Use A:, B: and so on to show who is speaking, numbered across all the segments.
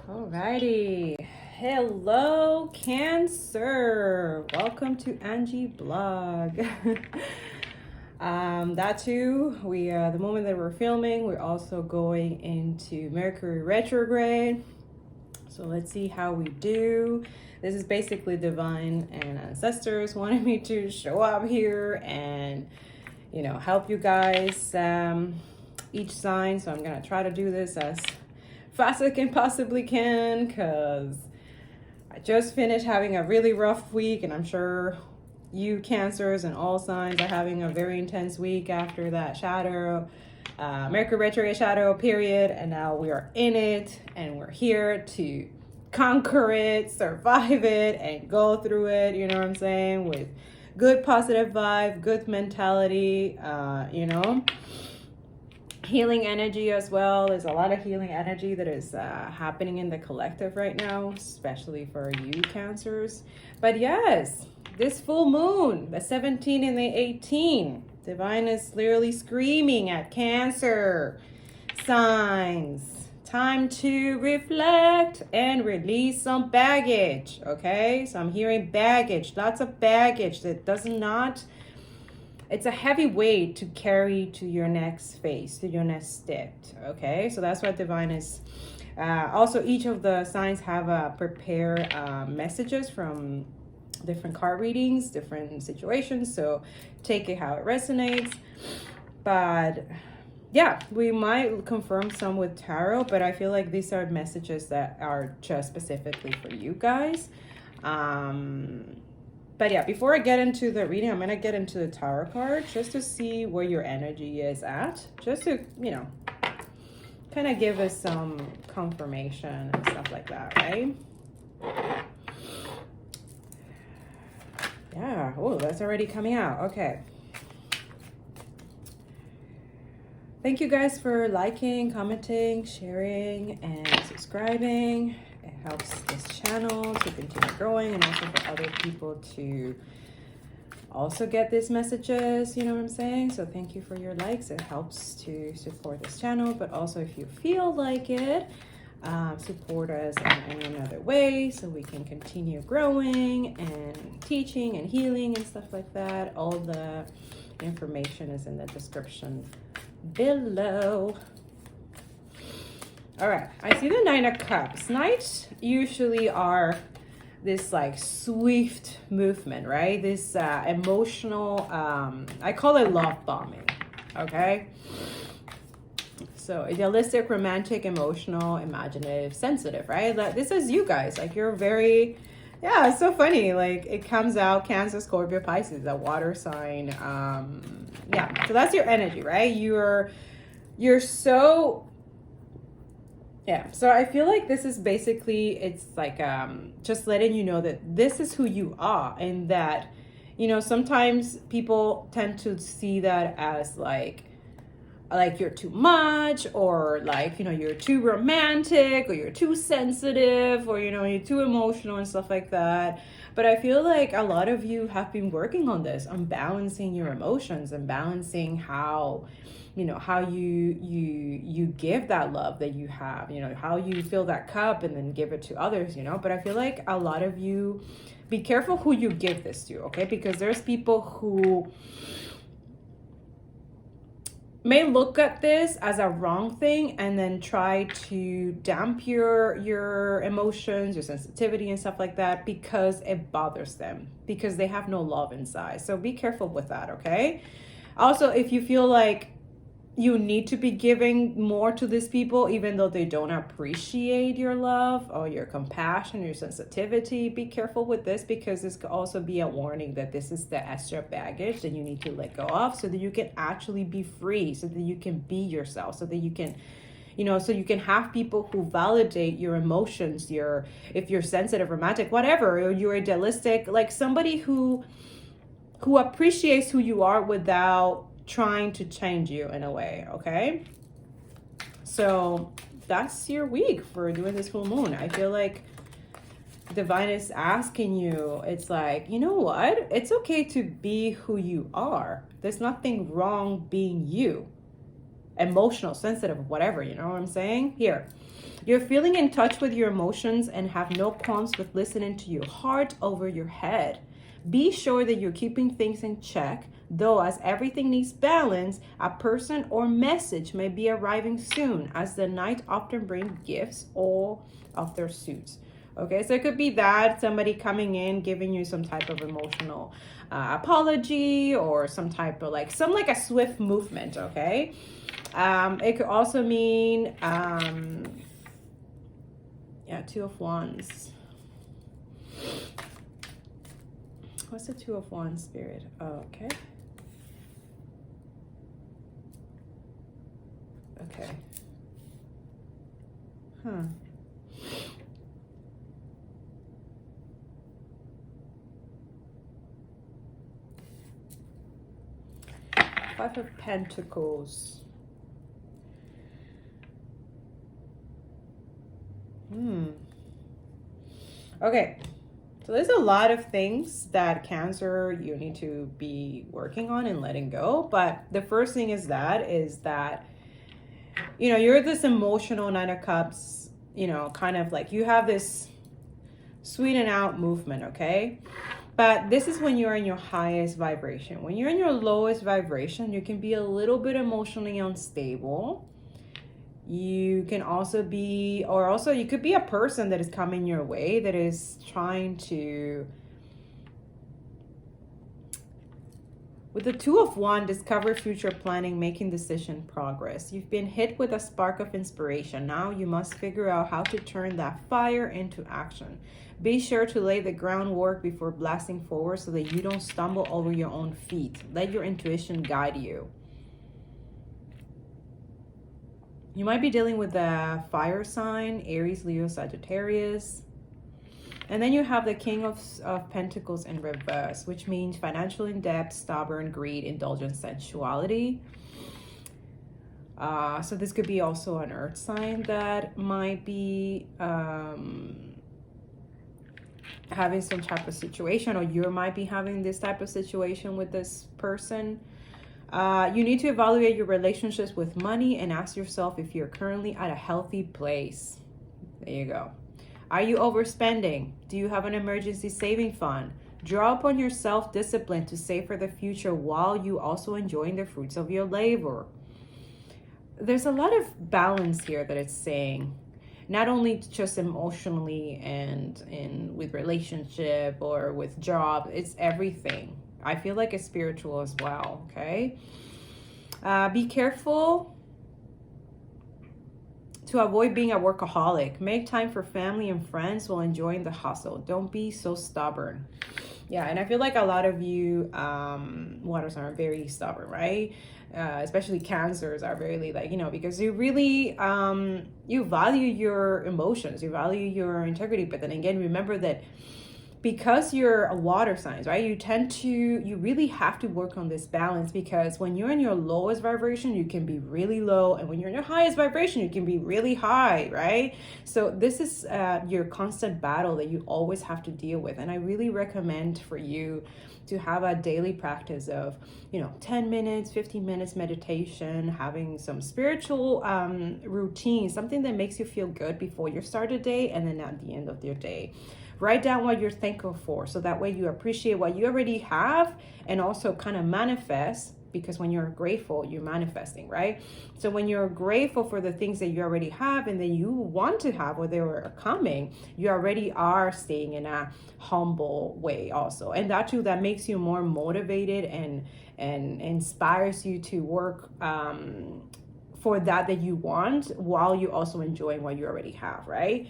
A: Alrighty. Hello, Cancer. Welcome to Angie Blog. That too, the moment that we're filming, we're also going into Mercury retrograde. So let's see how we do. This is basically divine and ancestors wanted me to show up here and, help you guys, each sign. So I'm going to try to do this as fast as I can possibly can, because I just finished having a really rough week, and I'm sure you Cancers and all signs are having a very intense week after that shadow, Mercury retrograde shadow period, and now we are in it, and we're here to conquer it, survive it, and go through it, you know what I'm saying, with good positive vibe, good mentality, healing energy as well. There's a lot of healing energy that is happening in the collective right now, especially for you Cancers. But yes, this full moon, the 17 and the 18, divine is literally screaming at Cancer signs. Time to reflect and release some baggage, okay? So I'm hearing baggage, lots of baggage that does not, it's a heavy weight to carry to your next phase, to your next step, okay? So that's what divine is. Also, each of the signs have prepared messages from different card readings, different situations. So take it how it resonates. But yeah, we might confirm some with tarot, but I feel like these are messages that are just specifically for you guys. But yeah, before I get into the reading, I'm going to get into the tarot card just to see where your energy is at. Just to, kind of give us some confirmation and stuff like that, right? Yeah. Oh, that's already coming out. Okay. Thank you guys for liking, commenting, sharing, and subscribing. It helps this channel to continue growing, and also for other people to also get these messages, you know what I'm saying? So thank you for your likes. It helps to support this channel, but also if you feel like it, support us in any other way so we can continue growing and teaching and healing and stuff like that. All the information is in the description below. All right, I see the Nine of Cups. Knights usually are this like swift movement, right? This emotional, I call it love bombing, okay? So idealistic, romantic, emotional, imaginative, sensitive, right? This is you guys. Like you're very, yeah, it's so funny. Like it comes out Cancer, Scorpio, Pisces, a water sign. Yeah, so that's your energy, right? You're so, yeah. So I feel like this is basically, it's like just letting you know that this is who you are, and that, sometimes people tend to see that as like you're too much, or like, you're too romantic, or you're too sensitive, or, you're too emotional and stuff like that. But I feel like a lot of you have been working on this, on balancing your emotions and balancing how, how you give that love that you have, how you fill that cup and then give it to others, But I feel like a lot of you, be careful who you give this to, okay? Because there's people who may look at this as a wrong thing and then try to damp your emotions, your sensitivity and stuff like that, because it bothers them, because they have no love inside. So be careful with that, okay? Also, if you feel like you need to be giving more to these people, even though they don't appreciate your love or your compassion, your sensitivity, be careful with this, because this could also be a warning that this is the extra baggage that you need to let go of, so that you can actually be free, so that you can be yourself, so that you can, so you can have people who validate your emotions, if you're sensitive, romantic, whatever, or you're idealistic, like somebody who appreciates who you are without trying to change you in a way, okay? So that's your week for doing this full moon. I feel like divine is asking you, it's like, you know what? It's okay to be who you are. There's nothing wrong being you. Emotional, sensitive, whatever, you know what I'm saying? Here. You're feeling in touch with your emotions and have no qualms with listening to your heart over your head. Be sure that you're keeping things in check, though as everything needs balance, a person or message may be arriving soon, as the Knight often brings gifts all of their suits. Okay, so it could be that somebody coming in giving you some type of emotional apology, or some type of like a swift movement. Okay, it could also mean Two of Wands. What's the Two of Wands, Spirit? Okay. Okay. Five of Pentacles. Okay. So there's a lot of things that Cancer you need to be working on and letting go. But the first thing is that you're this emotional Nine of Cups, kind of like you have this sweeten out movement, okay? But this is when you're in your highest vibration. When you're in your lowest vibration, you can be a little bit emotionally unstable. You can also be, or also you could be a person that is coming your way that is trying to, with the Two of Wands, discover future planning, making decision progress. You've been hit with a spark of inspiration. Now you must figure out how to turn that fire into action. Be sure to lay the groundwork before blasting forward so that you don't stumble over your own feet. Let your intuition guide you. You might be dealing with the fire sign, Aries, Leo, Sagittarius. And then you have the King of Pentacles in reverse, which means financial in debt, stubborn, greed, indulgence, sensuality. So this could be also an earth sign that might be having some type of situation, or you might be having this type of situation with this person. You need to evaluate your relationships with money and ask yourself if you're currently at a healthy place. There you go. Are you overspending? Do you have an emergency saving fund? Draw upon your self-discipline to save for the future while you also enjoying the fruits of your labor. There's a lot of balance here that it's saying. Not only just emotionally and with relationship or with job, it's everything. I feel like it's spiritual as well, okay? Be careful to avoid being a workaholic. Make time for family and friends while enjoying the hustle. Don't be so stubborn. Yeah, and I feel like a lot of you water signs are very stubborn, right? Especially Cancers are very like, because you really, you value your emotions, you value your integrity. But then again, remember that because you're a water signs, right? You really have to work on this balance, because when you're in your lowest vibration, you can be really low. And when you're in your highest vibration, you can be really high, right? So this is your constant battle that you always have to deal with. And I really recommend for you to have a daily practice of, 10 minutes, 15 minutes meditation, having some spiritual routine, something that makes you feel good before you start a day and then at the end of your day. Write down what you're thankful for, so that way you appreciate what you already have and also kind of manifest, because when you're grateful, you're manifesting, right? So when you're grateful for the things that you already have and then you want to have, or they are coming, you already are staying in a humble way also. And that makes you more motivated and inspires you to work for that you want, while you also enjoying what you already have, right?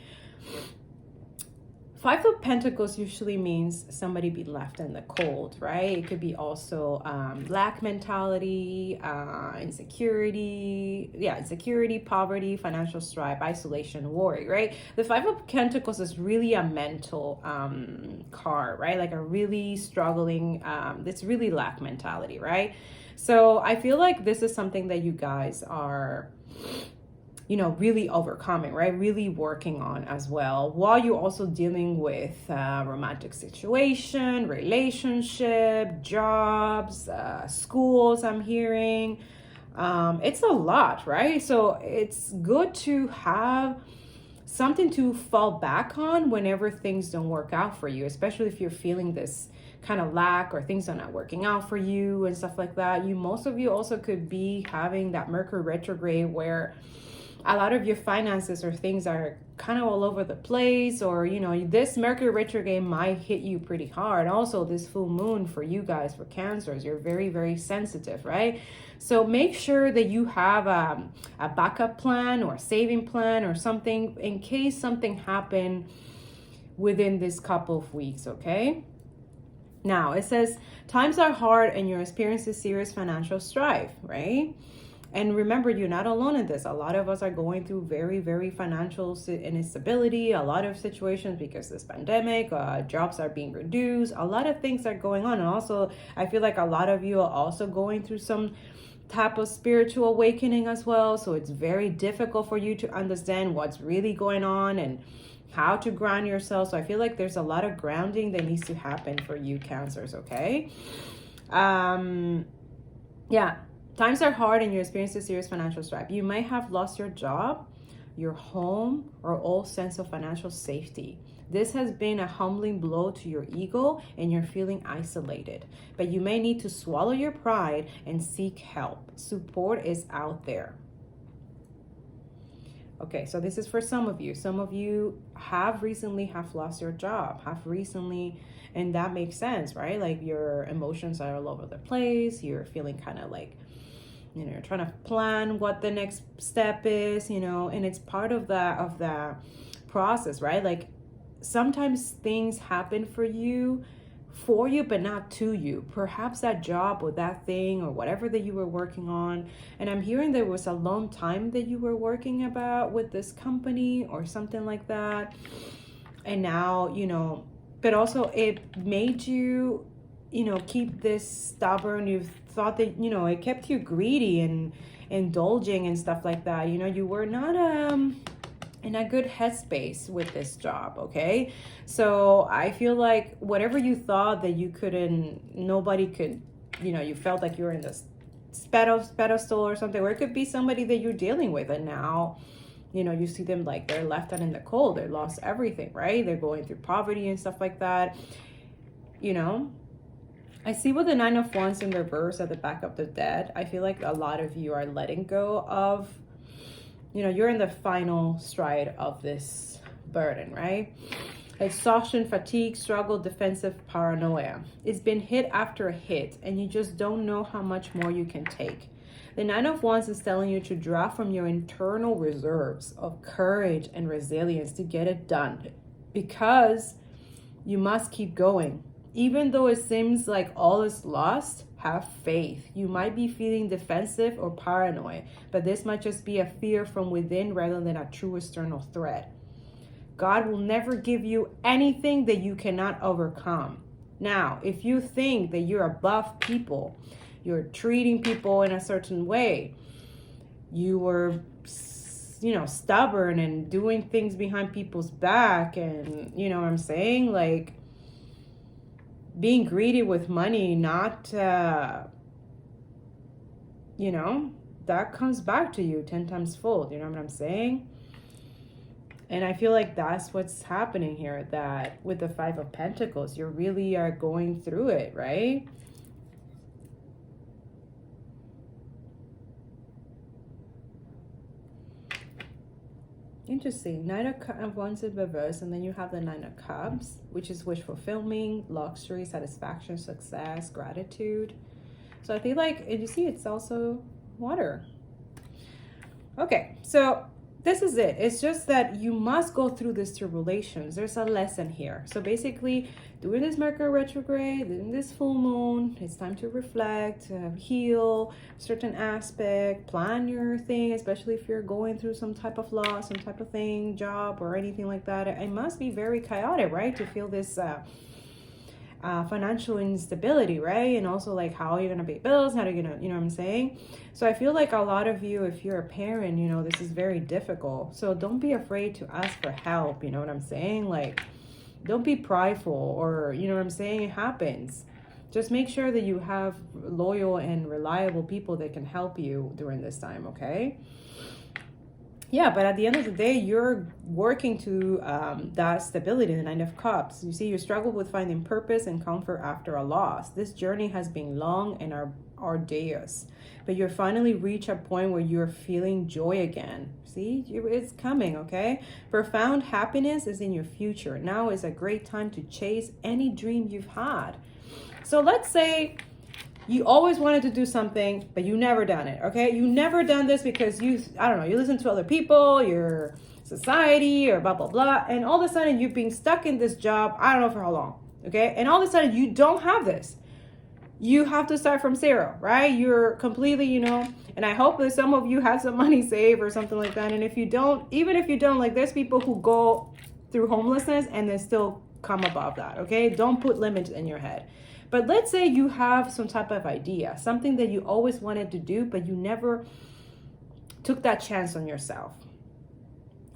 A: Five of Pentacles usually means somebody be left in the cold, right? It could be also lack mentality, insecurity, poverty, financial strife, isolation, worry, right? The Five of Pentacles is really a mental card, right? Like a really struggling, it's really lack mentality, right? So I feel like this is something that you guys are really overcoming, right? Really working on as well, while you're also dealing with romantic situation, relationship, jobs, schools, I'm hearing. It's a lot, right? So it's good to have something to fall back on whenever things don't work out for you, especially if you're feeling this kind of lack or things are not working out for you and stuff like that. Most of you also could be having that Mercury retrograde where a lot of your finances or things are kind of all over the place, or this Mercury retrograde might hit you pretty hard. Also, this full moon for you guys, for Cancers, you're very, very sensitive, right? So make sure that you have a backup plan or a saving plan or something in case something happened within this couple of weeks, okay? Now, it says, times are hard and you're experiencing serious financial strife, right? And remember, you're not alone in this. A lot of us are going through very, very financial instability, a lot of situations because this pandemic, jobs are being reduced, a lot of things are going on. And also, I feel like a lot of you are also going through some type of spiritual awakening as well. So it's very difficult for you to understand what's really going on and how to ground yourself. So I feel like there's a lot of grounding that needs to happen for you, Cancers, okay? Yeah. Times are hard and you're experiencing serious financial strife. You might have lost your job, your home, or all sense of financial safety. This has been a humbling blow to your ego and you're feeling isolated. But you may need to swallow your pride and seek help. Support is out there. Okay, so this is for some of you. Some of you have recently lost your job, and that makes sense, right? Like your emotions are all over the place. You're feeling kind of like, you're trying to plan what the next step is, and it's part of the process, right? Like sometimes things happen for you, but not to you. Perhaps that job or that thing or whatever that you were working on. And I'm hearing there was a long time that you were working about with this company or something like that. And now, but also it made you, keep this stubborn. You thought that, it kept you greedy and indulging and stuff like that. You were not in a good headspace with this job, okay? So I feel like whatever you thought that nobody could, you felt like you were in this pedestal or something, or it could be somebody that you're dealing with, and now, you see them like they're left out in the cold. They lost everything, right? They're going through poverty and stuff like that, I see with the Nine of Wands in reverse at the back of the deck, I feel like a lot of you are letting go of, you're in the final stride of this burden, right? Exhaustion, fatigue, struggle, defensive, paranoia. It's been hit after a hit, and you just don't know how much more you can take. The Nine of Wands is telling you to draw from your internal reserves of courage and resilience to get it done, because you must keep going. Even though it seems like all is lost, have faith. You might be feeling defensive or paranoid, but this might just be a fear from within rather than a true external threat. God will never give you anything that you cannot overcome. Now, if you think that you're above people, you're treating people in a certain way, you were, stubborn and doing things behind people's back, and you know what I'm saying? Like, being greedy with money, not, that comes back to you 10 times fold. You know what I'm saying? And I feel like that's what's happening here, that with the Five of Pentacles, you really are going through it, right? Interesting. Nine of Wands in reverse, and then you have the Nine of Cups, which is wish fulfillment, luxury, satisfaction, success, gratitude. So I feel like, and you see, it's also water. Okay, so this is it. It's just that you must go through these tribulations. There's a lesson here. So basically, during this Mercury retrograde, during this full moon, it's time to reflect, heal certain aspect, plan your thing, especially if you're going through some type of loss, some type of thing, job or anything like that. It must be very chaotic, right? To feel this financial instability, right? And also like, how are you gonna pay bills? How are you gonna, you know what I'm saying? So I feel like a lot of you, if you're a parent, this is very difficult. So don't be afraid to ask for help. You know what I'm saying? Like, don't be prideful, or you know what I'm saying? It happens. Just make sure that you have loyal and reliable people that can help you during this time, okay? Yeah, but at the end of the day, you're working to that stability, the Nine of Cups. You see, you struggle with finding purpose and comfort after a loss. This journey has been long and arduous, but you're finally reach a point where you're feeling joy again. See, it's coming, okay? Profound happiness is in your future. Now is a great time to chase any dream you've had. So let's say you always wanted to do something, but you never done it, okay? You never done this because I don't know, you listen to other people, your society, or blah, blah, blah. And all of a sudden you've been stuck in this job, I don't know for how long, okay? And all of a sudden you don't have this. You have to start from zero, right? You're completely, and I hope that some of you have some money saved or something like that. And if you don't, even if you don't, like there's people who go through homelessness and then still come above that, okay? Don't put limits in your head. But let's say you have some type of idea, something that you always wanted to do, but you never took that chance on yourself.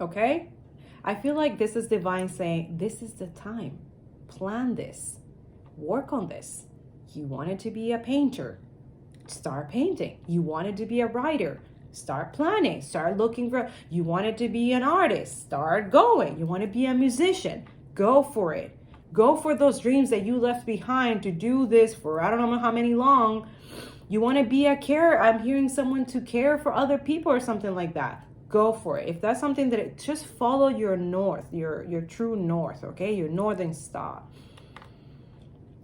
A: Okay? I feel like this is divine saying, this is the time. Plan this. Work on this. You wanted to be a painter. Start painting. You wanted to be a writer. Start planning. Start looking for, you wanted to be an artist. Start going. You want to be a musician. Go for it. Go for those dreams that you left behind to do this for I don't know how many long. You want to be I'm hearing someone to care for other people or something like that. Go for it. If that's something just follow your north, your true north, okay? Your northern star.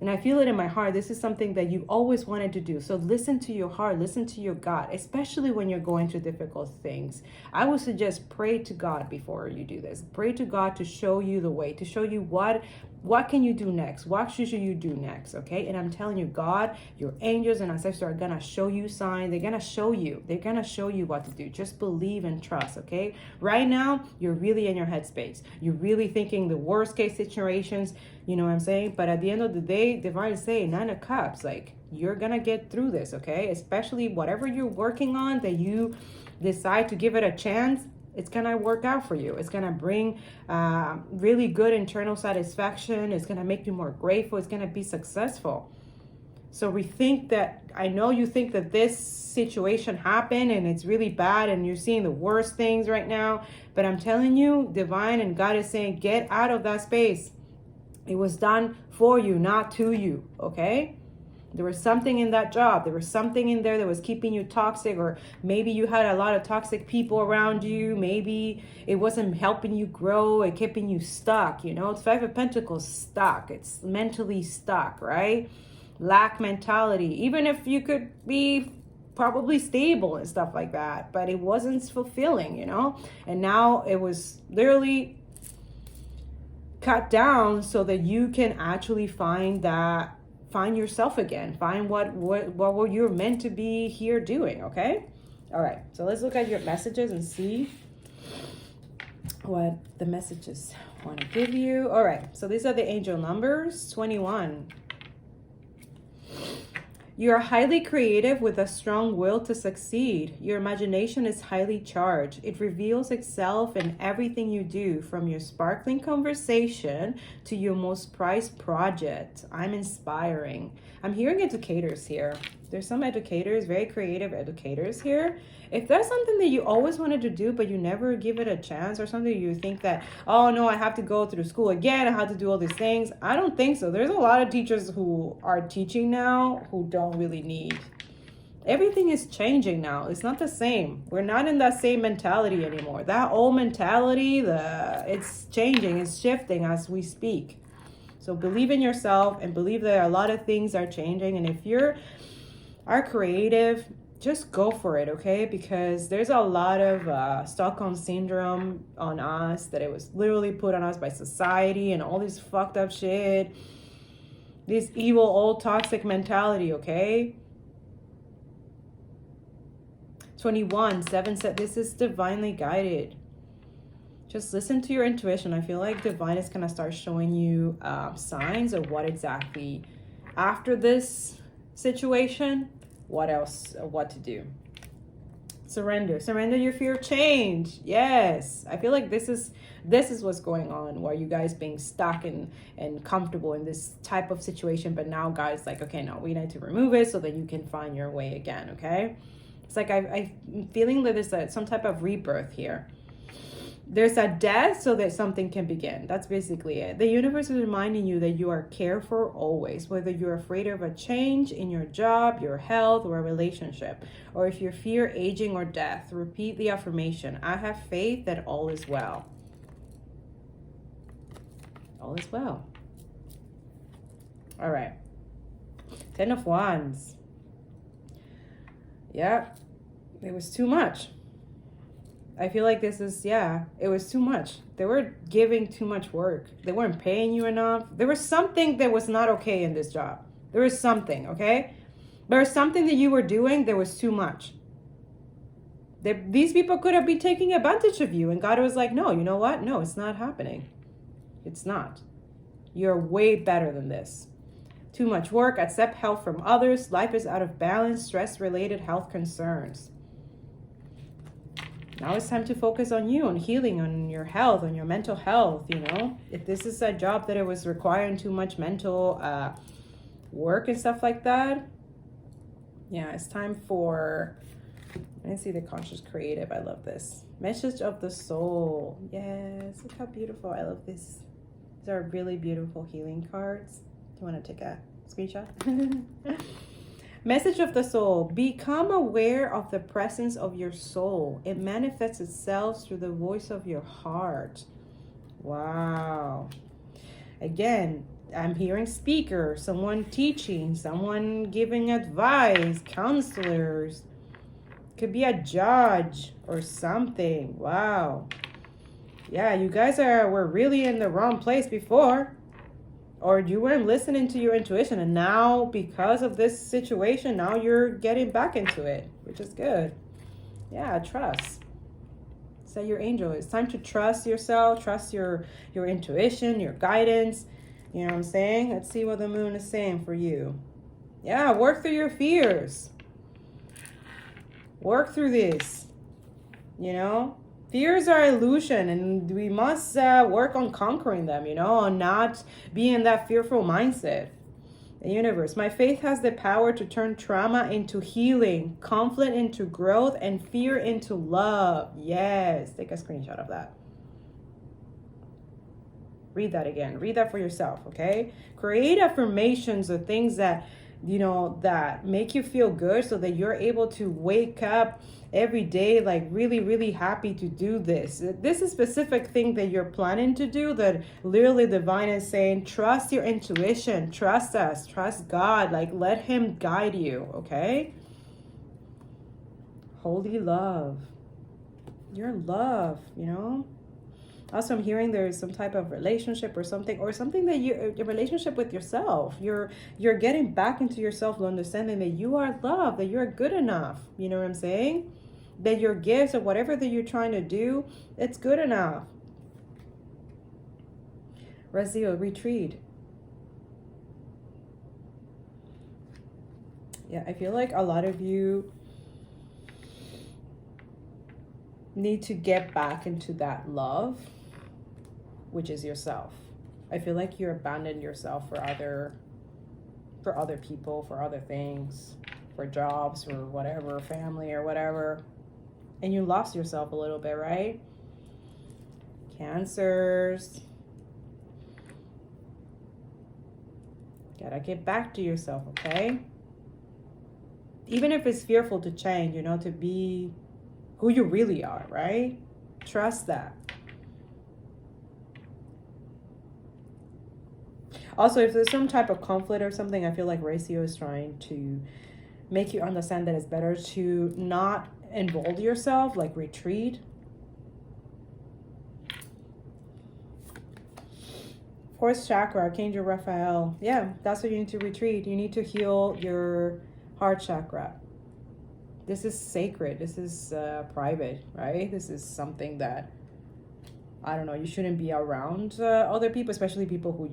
A: And I feel it in my heart. This is something that you always wanted to do. So listen to your heart, listen to your God, especially when you're going through difficult things. I would suggest pray to God before you do this. Pray to God to show you the way, to show you what can you do next? What should you do next? Okay. And I'm telling you, God, your angels and ancestors are going to show you signs. They're going to show you what to do. Just believe and trust. Okay. Right now, you're really in your headspace. You're really thinking the worst case situations. You know what I'm saying? But at the end of the day, divine is saying 9 of Cups, like you're going to get through this. Okay. Especially whatever you're working on that you decide to give it a chance. It's going to work out for you. It's going to bring really good internal satisfaction. It's going to make you more grateful. It's going to be successful. So we think that, I know you think that this situation happened and it's really bad and you're seeing the worst things right now. But I'm telling you, divine and God is saying, get out of that space. It was done for you, not to you. Okay? There was something in that job. There was something in there that was keeping you toxic, or maybe you had a lot of toxic people around you. Maybe it wasn't helping you grow and keeping you stuck. It's 5 of Pentacles, stuck. It's mentally stuck, right? Lack mentality. Even if you could be probably stable and stuff like that, but it wasn't fulfilling, And now it was literally cut down so that you can actually find yourself again, find what you're meant to be here doing. Okay. All right, so let's look at your messages and see what the messages want to give you. All right, so these are the angel numbers. 21. You are highly creative with a strong will to succeed. Your imagination is highly charged. It reveals itself in everything you do, from your sparkling conversation to your most prized project. I'm inspiring. I'm hearing educators here. There's some educators, very creative educators here. If that's something that you always wanted to do, but you never give it a chance, or something you think that, oh no, I have to go through school again, I have to do all these things. I don't think so. There's a lot of teachers who are teaching now who don't really need. Everything is changing now. It's not the same. We're not in that same mentality anymore. That old mentality, it's changing, it's shifting as we speak. So believe in yourself and believe that a lot of things are changing. And if are creative, just go for it, okay? Because there's a lot of Stockholm syndrome on us, that it was literally put on us by society and all this fucked up shit. This evil, old, toxic mentality, okay? 21, 7 said this is divinely guided. Just listen to your intuition. I feel like divine is going to start showing you signs of what exactly after this situation, what to do. Surrender your fear of change. Yes, I feel like this is what's going on, where you guys being stuck and comfortable in this type of situation, but now God's like, okay, no, we need to remove it so that you can find your way again. Okay, it's like I'm feeling that there's some type of rebirth here. There's a death so that something can begin. That's basically it. The universe is reminding you that you are cared for always, whether you're afraid of a change in your job, your health, or a relationship, or if you fear aging or death. Repeat the affirmation. I have faith that all is well. All is well. All right. 10 of Wands. Yeah, it was too much. I feel like this is, it was too much. They were giving too much work. They weren't paying you enough. There was something that was not okay in this job. There was something, okay? There was something that you were doing that was too much. These people could have been taking advantage of you. And God was like, no, you know what? No, it's not happening. It's not. You're way better than this. Too much work. Accept help from others. Life is out of balance. Stress-related health concerns. Now it's time to focus on you, on healing, on your health, on your mental health, you know. If this is a job that it was requiring too much mental work and stuff like that, yeah, it's time for, let me see the conscious creative. I love this. Message of the soul. Yes, look how beautiful. I love this. These are really beautiful healing cards. Do you want to take a screenshot? Message of the soul. Become aware of the presence of your soul. It manifests itself through the voice of your heart. Wow. Again, I'm hearing speaker, someone teaching, someone giving advice, counselors. Could be a judge or something. Wow. Yeah, you guys were really in the wrong place before. Or you weren't listening to your intuition, and now because of this situation, now you're getting back into it, which is good. Yeah, trust. Say your angel. It's time to trust yourself, trust your intuition, your guidance. You know what I'm saying? Let's see what the moon is saying for you. Yeah, work through your fears. Work through this. You know? Fears are illusion, and we must work on conquering them, you know, and not be in that fearful mindset. The universe. My faith has the power to turn trauma into healing, conflict into growth, and fear into love. Yes. Take a screenshot of that. Read that again. Read that for yourself, okay? Create affirmations of things that, you know, that make you feel good so that you're able to wake up every day like really, really happy to do this. This is a specific thing that you're planning to do that literally divine is saying, trust your intuition, trust us, trust God, like let him guide you, okay? Holy love. You're love, you know? Also, I'm hearing there's some type of relationship or something that your relationship with yourself. You're getting back into yourself, understanding that you are loved, that you're good enough. You know what I'm saying? That your gifts or whatever that you're trying to do, it's good enough. Razil, retreat. Yeah, I feel like a lot of you need to get back into that love, which is yourself. I feel like you abandoned yourself for other people, for other things, for jobs, for whatever, family or whatever. And you lost yourself a little bit, right? Cancers. Gotta get back to yourself, okay? Even if it's fearful to change, you know, to be who you really are, right? Trust that. Also, if there's some type of conflict or something, I feel like Ratio is trying to make you understand that it's better to not involve yourself, like retreat. Fourth chakra, Archangel Raphael. Yeah, that's what you need to retreat. You need to heal your heart chakra. This is sacred. This is private, right? This is something that, I don't know, you shouldn't be around other people, especially people who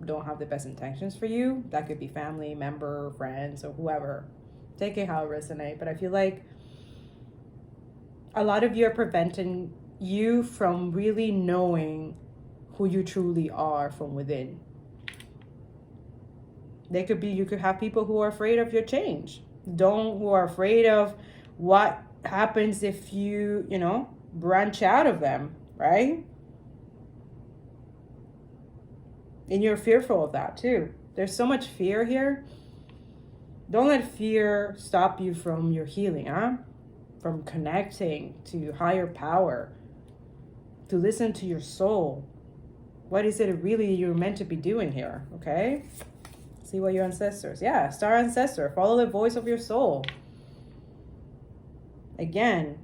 A: don't have the best intentions for you. That could be family, member, friends, or whoever. Take it how it resonates. But I feel like a lot of you are preventing you from really knowing who you truly are from within. You could have people who are afraid of your change. Who are afraid of what happens if you know, branch out of them, right? And you're fearful of that too. There's so much fear here. Don't let fear stop you from your healing, from connecting to higher power, to listen to your soul. What is it really you're meant to be doing here, okay? See what your ancestors, star ancestor, follow the voice of your soul. Again,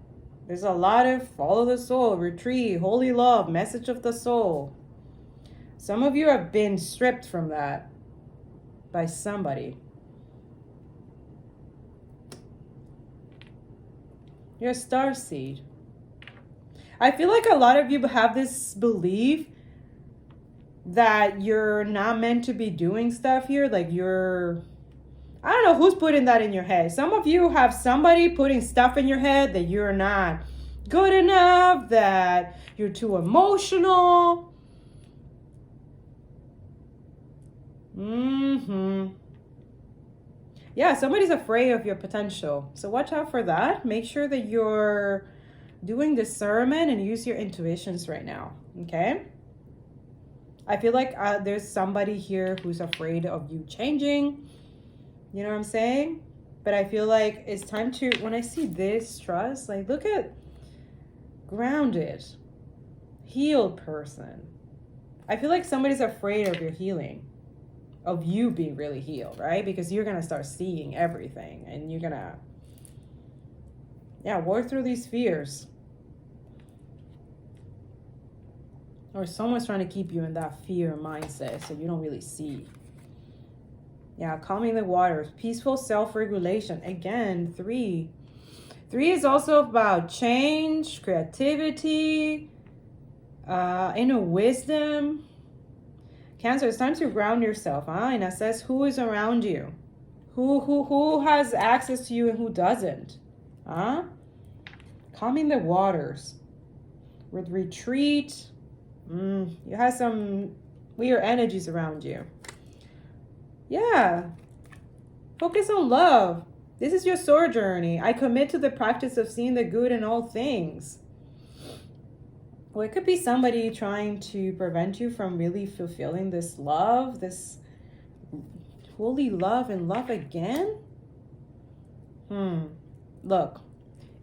A: there's a lot of follow the soul, retreat, holy love, message of the soul. Some of you have been stripped from that by somebody. You're a star seed. I feel like a lot of you have this belief that you're not meant to be doing stuff here. Like I don't know who's putting that in your head. Some of you have somebody putting stuff in your head that you're not good enough, that you're too emotional. Yeah, somebody's afraid of your potential. So watch out for that. Make sure that you're doing discernment and use your intuitions right now, okay? I feel like there's somebody here who's afraid of you changing. You know what I'm saying? But I feel like it's time to, when I see this trust, like look at grounded, healed person. I feel like somebody's afraid of your healing, of you being really healed, right? Because you're going to start seeing everything and you're going to, work through these fears. Or someone's trying to keep you in that fear mindset so you don't really see. Yeah, calming the waters, peaceful self-regulation. Again, 3. 3 is also about change, creativity, inner wisdom. Cancer, it's time to ground yourself, and assess who is around you. Who has access to you and who doesn't. Calming the waters. With retreat. You have some weird energies around you. Yeah. Focus on love. This is your soul journey. I commit to the practice of seeing the good in all things. Well, it could be somebody trying to prevent you from really fulfilling this love, this holy love and love again. Look,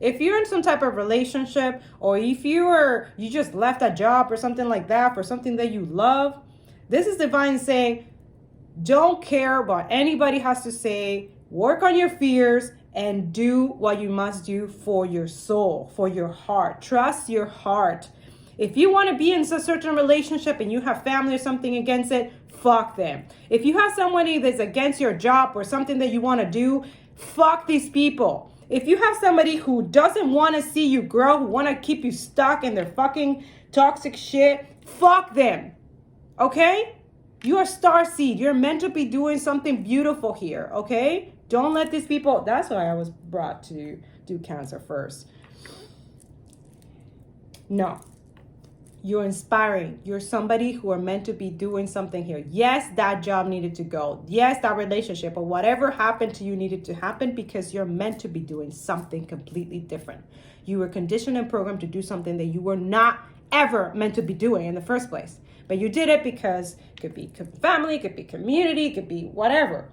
A: if you're in some type of relationship, or if you just left a job or something like that for something that you love, this is divine saying, don't care what anybody has to say. Work on your fears and do what you must do for your soul, for your heart. Trust your heart. If you want to be in a certain relationship and you have family or something against it, fuck them. If you have somebody that's against your job or something that you want to do, fuck these people. If you have somebody who doesn't want to see you grow, who want to keep you stuck in their fucking toxic shit, fuck them. Okay? You are star seed. You're meant to be doing something beautiful here. Okay? Don't let these people. That's why I was brought to do Cancer first. No. You're inspiring. You're somebody who are meant to be doing something here. Yes, that job needed to go. Yes, that relationship or whatever happened to you needed to happen because you're meant to be doing something completely different. You were conditioned and programmed to do something that you were not ever meant to be doing in the first place. But you did it because it could be family, it could be community, it could be whatever.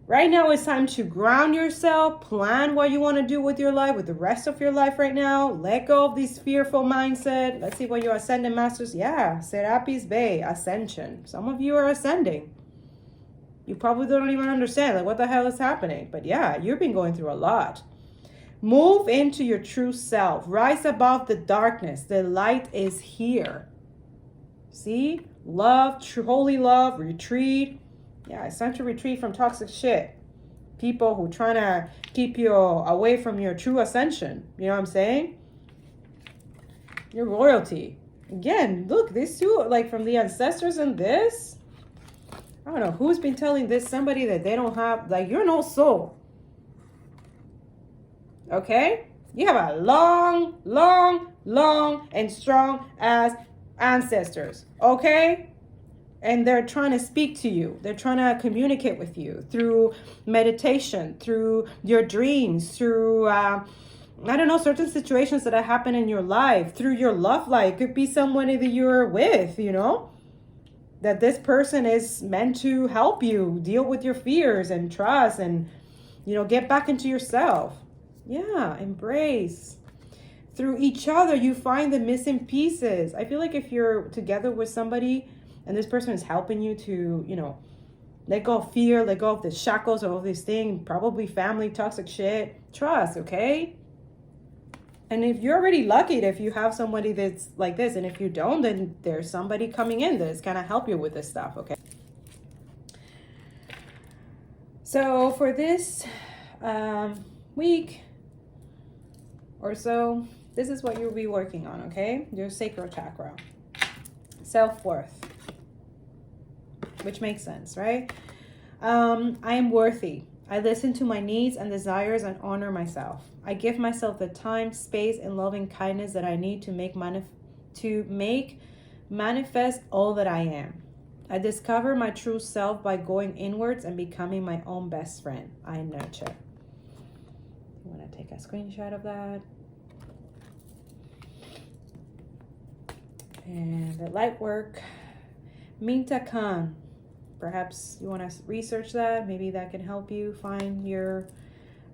A: Right now, it's time to ground yourself, plan what you want to do with your life, with the rest of your life right now. Let go of this fearful mindset. Let's see what your ascendant masters. Yeah, Serapis Bay, ascension. Some of you are ascending. You probably don't even understand, like, what the hell is happening? But yeah, you've been going through a lot. Move into your true self. Rise above the darkness. The light is here. See? Love, holy love, retreat. Yeah, it's time to retreat from toxic shit. People who trying to keep you away from your true ascension. You know what I'm saying? Your royalty. Again, look, these two, like from the ancestors and this. I don't know who's been telling this somebody that they don't have, like, you're no soul. Okay? You have a long, long, long and strong ass ancestors. Okay? And they're trying to speak to you. They're trying to communicate with you through meditation, through your dreams, through I don't know, certain situations that happen in your life, through your love life. It could be someone that you're with, you know, that this person is meant to help you deal with your fears and trust and, you know, get back into yourself. Yeah, embrace. Through each other, you find the missing pieces. I feel like if you're together with somebody and this person is helping you to, you know, let go of fear, let go of the shackles of all these things, probably family, toxic shit, trust, okay? And if you're already lucky if you have somebody that's like this, and if you don't, then there's somebody coming in that's gonna help you with this stuff, okay? So for this week or so, this is what you'll be working on, okay? Your sacral chakra, self-worth, which makes sense, right? I am worthy. I listen to my needs and desires and honor myself. I give myself the time, space, and loving kindness that I need to make manifest all that I am. I discover my true self by going inwards and becoming my own best friend. I nurture. You want to take a screenshot of that? And the light work, Minta Khan. Perhaps you want to research that. Maybe that can help you find your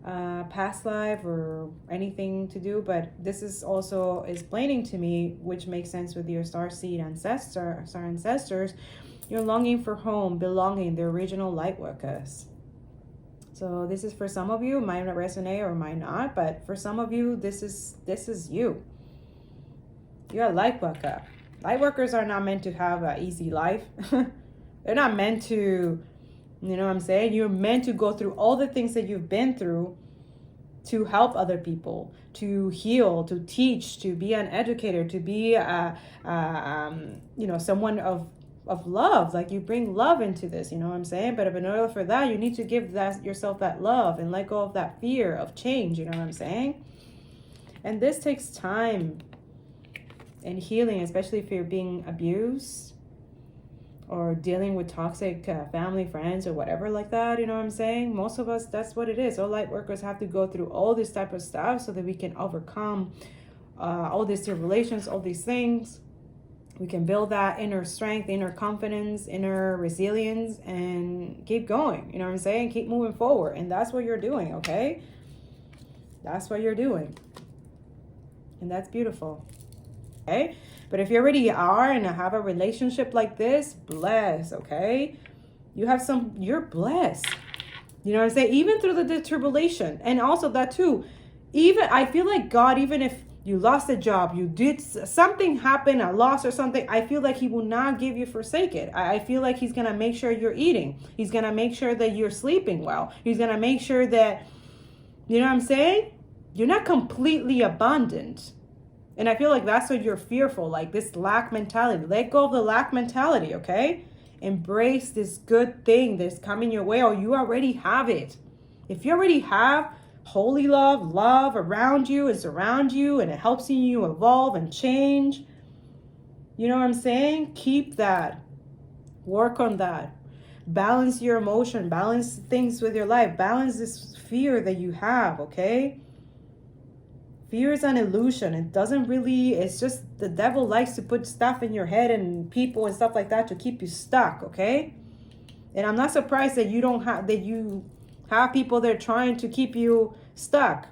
A: past life or anything to do. But this is also explaining to me, which makes sense with your star ancestors. You're longing for home, belonging, the original light workers. So this is for some of you. It might resonate or might not, but for some of you, this is you. You're a light worker. Light workers are not meant to have an easy life. They're not meant to, you know what I'm saying? You're meant to go through all the things that you've been through to help other people, to heal, to teach, to be an educator, to be someone of love. Like, you bring love into this, you know what I'm saying? But in order for that, you need to give yourself that love and let go of that fear of change, you know what I'm saying? And this takes time and healing, especially if you're being abused or dealing with toxic family, friends, or whatever like that, you know what I'm saying? Most of us, that's what it is. All light workers have to go through all this type of stuff so that we can overcome all these relations, all these things. We can build that inner strength, inner confidence, inner resilience, and keep going, you know what I'm saying? Keep moving forward. And that's what you're doing, okay? That's what you're doing. And that's beautiful, okay? But if you already are and have a relationship like this, bless, okay? You're blessed. You know what I'm saying? Even through the tribulation. And also that too, I feel like God, even if you lost a job, you did something happen, a loss or something, I feel like he will not give you forsake it. I feel like he's going to make sure you're eating. He's going to make sure that you're sleeping well. He's going to make sure that, you know what I'm saying? You're not completely abundant. And I feel like that's what you're fearful, like this lack mentality. Let go of the lack mentality, okay? Embrace this good thing that's coming your way, or you already have it. If you already have holy love around you and surround you, and it helps you evolve and change, you know what I'm saying? Keep that. Work on that. Balance your emotion. Balance things with your life. Balance this fear that you have, okay? Fear is an illusion. It's just the devil likes to put stuff in your head and people and stuff like that to keep you stuck, okay? And I'm not surprised that you have people that are trying to keep you stuck.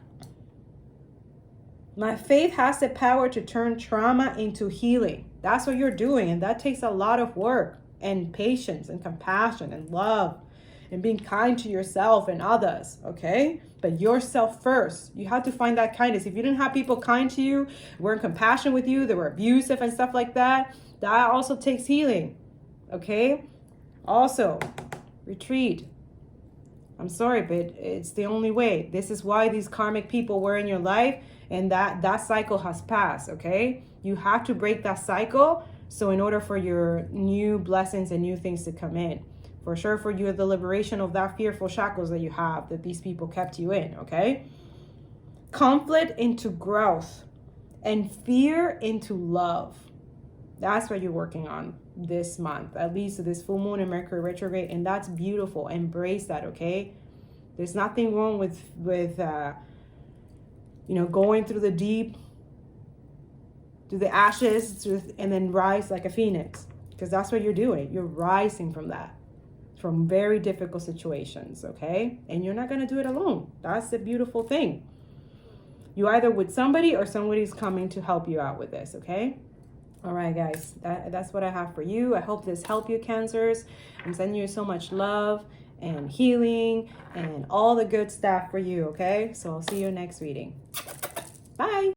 A: My faith has the power to turn trauma into healing. That's what you're doing, and that takes a lot of work and patience and compassion and love and being kind to yourself and others, okay? But yourself first. You have to find that kindness. If you didn't have people kind to you, were in compassion with you, they were abusive and stuff like that, that also takes healing, okay? Also, retreat. I'm sorry, but it's the only way. This is why these karmic people were in your life, and that cycle has passed, okay? You have to break that cycle, so in order for your new blessings and new things to come in. For sure, for you, the liberation of that fearful shackles that you have, that these people kept you in, okay? Conflict into growth and fear into love. That's what you're working on this month, at least this full moon and Mercury retrograde, and that's beautiful. Embrace that, okay? There's nothing wrong with you know, going through the deep, through the ashes, and then rise like a phoenix, because that's what you're doing. You're rising from that, from very difficult situations, okay? And you're not going to do it alone. That's the beautiful thing. You either with somebody or somebody's coming to help you out with this, okay? All right, guys, that's what I have for you. I hope this helped you, Cancers. I'm sending you so much love and healing and all the good stuff for you, okay? So I'll see you next reading. Bye.